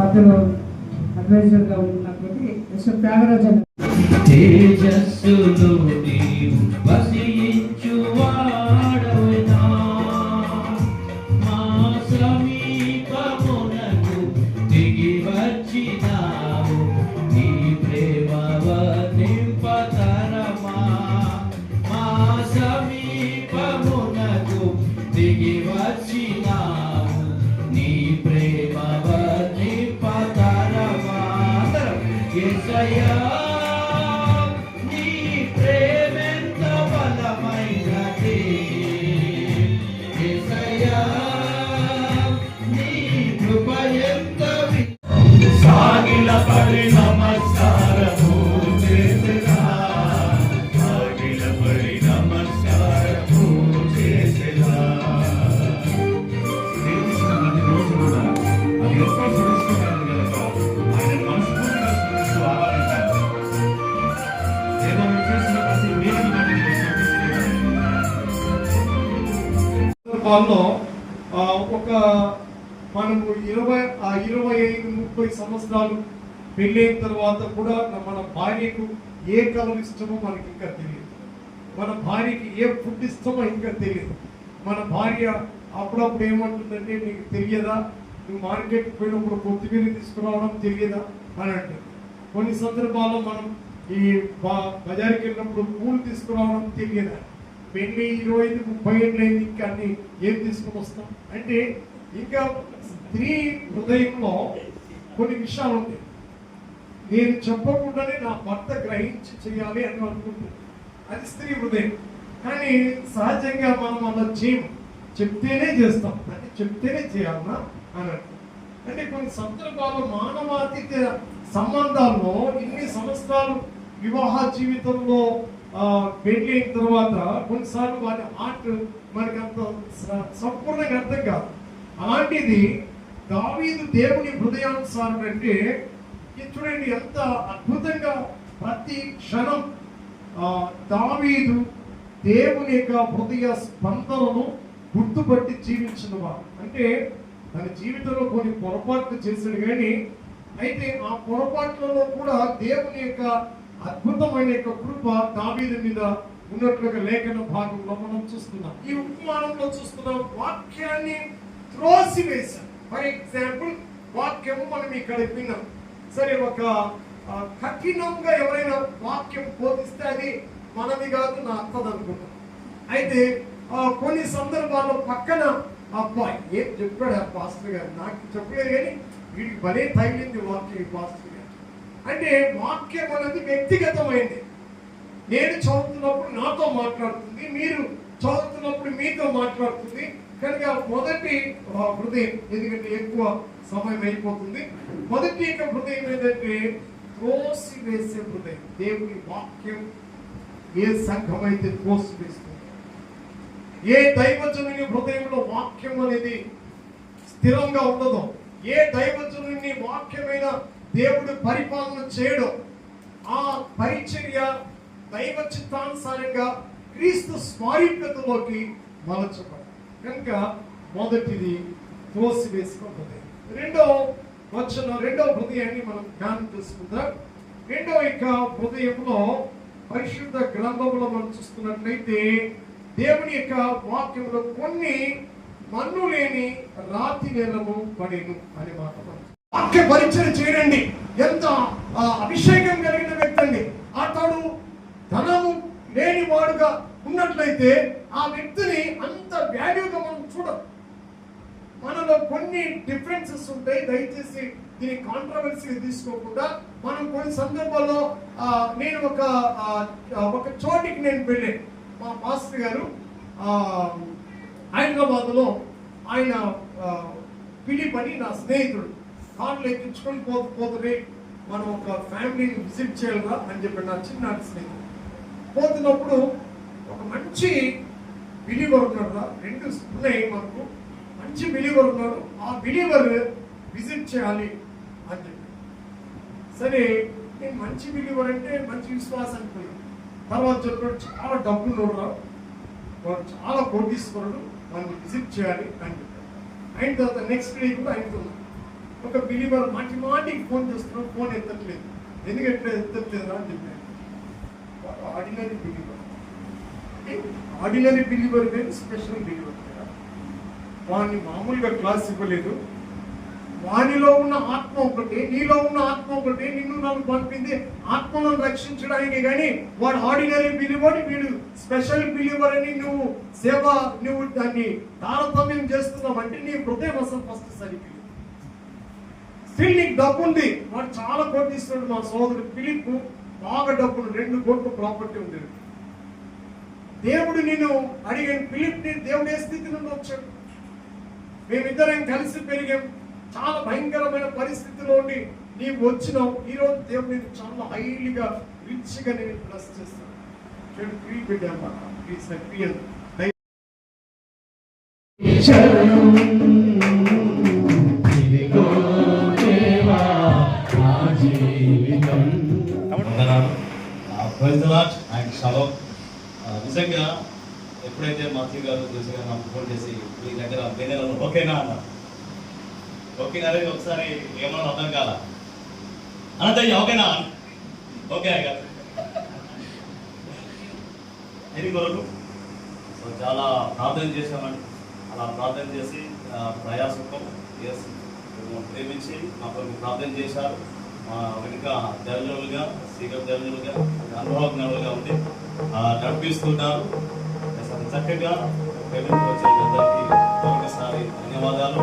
అతను అడ్వైజర్గా ఉన్నటువంటి మిస్టర్ త్యాగరాజన్. తేజస్సులో నీవు వసించువాడవైనా మా సమీపమునకు దిగి వచ్చినావు నీ ప్రేమ వర్ణింపతరమా మా సమీపమునకు దిగి వచ్చినావు నీ ప్రేమ వర్ణింపతరమా యేసయ్యా సాగిలపడి నమస్కారము చేసెదా సాగిలపడి నమస్కారము చేసెదా దేవుని రోజు కూడా అది ఎంతో సురక్షితమైనది కనుక ఆయన మనస్ఫూర్తిగా స్మరిస్తూ ఆరాధించాలి. ఏదో చేసిన ప్రతి మేలును సందర్భాల్లో ఒక మనము 25-30 సంవత్సరాలు పెళ్ళైన తర్వాత కూడా మన భార్యకు ఏ కలర్ ఇష్టమో మనకి ఇంకా తెలియదు, మన భార్యకి ఏ ఫుడ్ ఇష్టమో ఇంకా తెలియదు. మన భార్య అప్పుడప్పుడు ఏమంటుందంటే నీకు తెలియదా, నువ్వు మార్కెట్కి పోయినప్పుడు కొత్తిమీర తీసుకురావడం తెలియదా అని అంటుంది. కొన్ని సందర్భాల్లో మనం ఈ బజార్కి వెళ్ళినప్పుడు పూలు తీసుకురావడం తెలియదా, పెళ్ళి 25-30 ఏళ్ళైంది ఇంకా అన్ని ఏం తీసుకుని వస్తాం అంటే ఇంకా స్త్రీ హృదయంలో కొన్ని విషయాలు ఉంటాయి. నేను చెప్పకుండానే నా భర్త గ్రహించి చేయాలి అని అనుకుంటుంది, అది స్త్రీ హృదయం. కానీ సహజంగా మనం అలా చేయము, చెప్తేనే చేస్తాం, అంటే చెప్తేనే చేయాలన్నా అని అంటే కొన్ని సందర్భాల్లో మానవాతీత సంబంధాల్లో ఇన్ని సంవత్సరాలు వివాహ జీవితంలో పెళ్లి అయిన తర్వాత కొన్నిసార్లు వాటి హార్ట్ మనకి అంత సంపూర్ణంగా అర్థం కాదు. అలాంటిది దావీదు దేవుని హృదయానుసారం అంటే చూడండి ఎంత అద్భుతంగా ప్రతి క్షణం దావీదు దేవుని యొక్క హృదయ స్పందనను గుర్తుపట్టి జీవించిన వారు. అంటే తన జీవితంలో కొన్ని పొరపాట్లు చేశాడు కానీ అయితే ఆ పొరపాట్లలో కూడా దేవుని యొక్క అద్భుతమైన యొక్క కృప దావీదు మీద ఉన్నట్లుగా లేఖన భాగంలో మనం చూస్తున్నాం. ఈ ఉపమానంలో చూస్తున్నాం వాక్యాన్ని త్రోసివేశాం. ఫర్ ఎగ్జాంపుల్ వాక్యము మనం ఇక్కడ విన్నాం, సరే ఒక కఠినంగా ఎవరైనా వాక్యం బోధిస్తే అది మనది కాదు నా అత్తది అనుకుంటాం. అయితే కొన్ని సందర్భాల్లో పక్కన అబ్బాయి ఏం చెప్పాడు ఆ పాస్టర్ గారు, నాకు చెప్పలేదు కానీ వీడికి భలే తగిలింది వాక్యం పాస్టర్ గారు. అంటే వాక్యం అనేది వ్యక్తిగతమైంది. నేను చదువుతున్నప్పుడు నాతో మాట్లాడుతుంది, మీరు చదువుతున్నప్పుడు మీతో మాట్లాడుతుంది. కనుక మొదటి హృదయం, ఎందుకంటే ఎక్కువ సమయం అయిపోతుంది, మొదటి యొక్క హృదయం ఏంటంటే త్రోసి వేసే హృదయం. దేవుని వాక్యం ఏ సంఘం అయితే త్రోసి వేస్తుంది, ఏ దైవజనుని హృదయంలో వాక్యం అనేది స్థిరంగా ఉండదో, ఏ దైవజనుని వాక్యమైన దేవుడు పరిపాలన చేయడం, ఆ పరిచర్య దైవ చిత్తానుసారంగా క్రీస్తు స్వారీప్యతలోకి మలచబడి కనుక మొదటిది త్రోసి వేసుకుంటుంది. రెండవ హృదయాన్ని మనం ధ్యానం చేసుకుందాం. రెండవ యొక్క హృదయంలో పరిశుద్ధ గ్రంథంలో మనం చూస్తున్నట్లయితే దేవుని యొక్క వాక్యంలో కొన్ని మన్ను లేని రాతి నేలము పడేను అనే మాట. వాక్య పరిచయం చేయండి, ఎంత అభిషేకం కలిగిన వ్యక్తి అండి, అతడు ధనము లేని వాడుగా ఉన్నట్లయితే ఆ వ్యక్తిని అంత వాల్యూగా మనం చూడం. మనలో కొన్ని డిఫరెన్సెస్ ఉంటాయి, దయచేసి దీని కాంట్రవర్సీ తీసుకోకుండా మనం కొన్ని సందర్భాల్లో నేను ఒక చోటికి నేను వెళ్ళాను. మా మాస్టర్ గారు హైదరాబాద్లో ఆయన పిలిపని నా స్నేహితుడు కార్లు ఎక్కించుకొని పోతుంటే మనం ఒక ఫ్యామిలీని విజిట్ చేయాలిరా అని చెప్పి నా చిన్నటి స్నేహితుడు పోతున్నప్పుడు ఒక మంచి బిలీవర్ ఉన్నాడు, రెండు ఉన్నాయి మనకు, మంచి బిలీవర్ ఉన్నాడు, ఆ బిలీవర్ విజిట్ చేయాలి అని చెప్పి. సరే నేను మంచి బిలీవర్ అంటే మంచి విశ్వాసానికి పోయాను. తర్వాత చెప్పాడు చాలా డబ్బులు వాడు చాలా కోటీశ్వరుడు, వాడిని విజిట్ చేయాలి అని చెప్పాడు. అయిన తర్వాత నెక్స్ట్ డే కూడా ఆయనతో ఒక బిలీవర్ మాటికి ఫోన్ చేస్తున్నాం, ఫోన్ ఎత్తట్లేదు. ఎందుకంటే ఎత్తట్లేదు అని చెప్పాను. ఆర్డినరీ బిలీవర్, ఆర్డినరీ బిలీవర్ వేరు, స్పెషల్ బిలీవర్ వేరు. వాడిని మామూలుగా క్లాస్ ఇవ్వలేదు. వానిలో ఉన్న ఆత్మ ఒకటి, నీలో ఉన్న ఆత్మ ఒకటి, నిన్ను నన్ను పంపింది ఆత్మలను రక్షించడానికి. కానీ వాడు ఆర్డినరీ బిలీవర్, వీడు స్పెషల్ బిలీవర్ అని నువ్వు దాన్ని తారతమ్యం చేస్తున్నావు అంటే నీ హృదయం అసలు ఫస్ట్ సరిగ్గా. స్టిల్ నీకు డబ్బు ఉంది, వాడు చాలా కోటిస్తున్నాడు. మా సోదరుడు ఫిలిప్ బాగా డబ్బులు, 2 కోట్ల ప్రాపర్టీ ఉంది. దేవుడు నేను అడిగాను, ఫిలిప్ ని దేవుడు ఏ స్థితి నుండి వచ్చాడు? మేమిద్దరం కలిసి పెరిగాం. చాలా భయంకరమైన పరిస్థితిలో ఉండి నీవు వచ్చినావు. ఈరోజు దేవుడు నేను చాలా హైలీగా రిచ్గా నేను బ్లెస్ చేస్తాను. ఇదిగో దేవా నా జీవితం. వందనాలు. Praise the Lord and shalom. నిజంగా ఎప్పుడైతే మాథ్యూ గారు జోసి గారు నాకు ఫోన్ చేసి మీ దగ్గర బెనెలలో ఓకేనా అన్నారు. ఓకే అనేది ఒకసారి ఏమన్నా అర్థం కాల అన్నదయ్య ఓకేనా, ఓకే గారు ఇది కొరకు. సో చాలా ప్రార్థన చేశామండి. అలా ప్రార్థన చేసి ప్రయాసంతో ప్రేమించి మా కొరకు ప్రార్థన చేశారు. మా వెనుక దళితులుగా, సీకర్ దళితులుగా, అనుభవజ్ఞులుగా ఉండి నడిపిస్తున్నారు. చక్కగా ప్రేమించి వచ్చే అందరికీ ఒకసారి ధన్యవాదాలు.